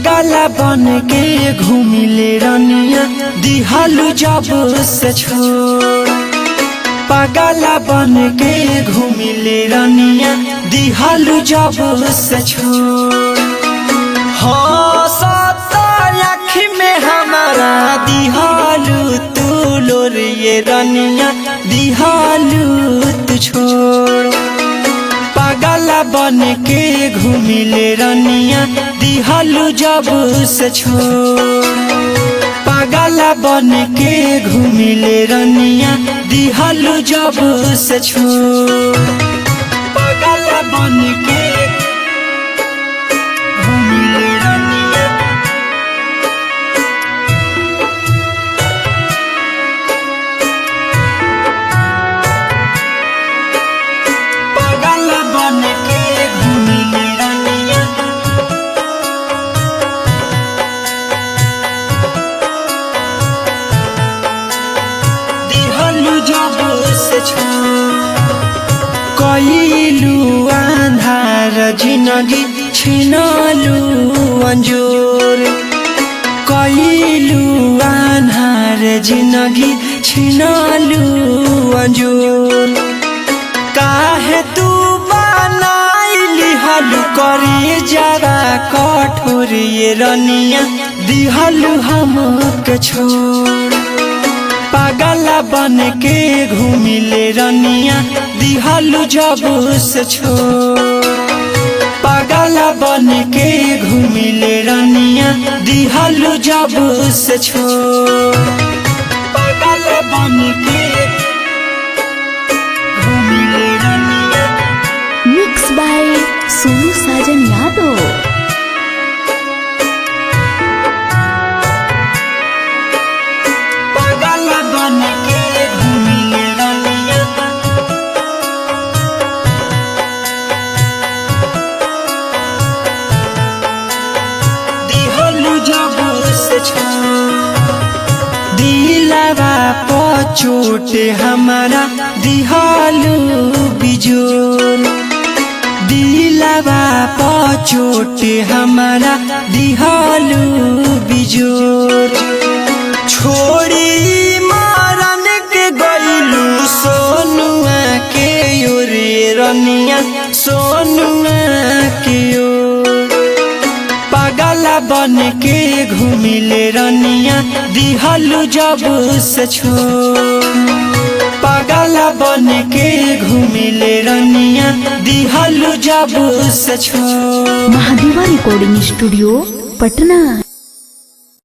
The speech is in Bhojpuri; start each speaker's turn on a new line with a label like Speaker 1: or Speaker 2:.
Speaker 1: पागला बन के घूमिले रनिया दिहालू जब से छोड़। पागला बन के घूमिले रनिया दिहालू जब से छोड़। हाँ सत्ता आँखी में हमारा दिहालू तू लोर ये रनिया दिहालू तू छोड़। पागला बन के घूमिले रनिया दिहालू जब से छोड़। पागला बन के घूमिले रनिया दिहालू जब से छोड़। पागला बन के घूमिले रनिया पागला बन के घूमिले रनिया दिहालू जब से छोड़। कइलू आंधार जिंदगी छिनालू अंजोर। कइलू आंधार जिंदगी छिनालू अंजोर। काहे तू बनाइली हलू करे जरा कठोर ये रनिया दिहालू हमके छोड़। पागला बन के घूमिले रनिया दिहालू जब से छोड़। पागला बन के घूमिले रनिया दिहालू जब से छोड़। पागला बन के घूमिले रनिया
Speaker 2: मिक्स बाय सोनू साजन यादव।
Speaker 1: पागला बन के घूमिले रनिया दिहालू जब से छोड़। दिलवा पर चोट हमारा दिहालू बिजोर। दिलवा पर चोट हमारा दिहालू बिजोर। छोड़ी मारन के गइलू सोनुआ के ओरे रनिया सोनुआ के ओर। पागला बन के घूमिले रनिया दिहालू जब से छोड़। पागला बन के घूमिले रनिया दिहालू जब से छोड़।
Speaker 2: महादेवा रिकॉर्डिंग स्टूडियो पटना।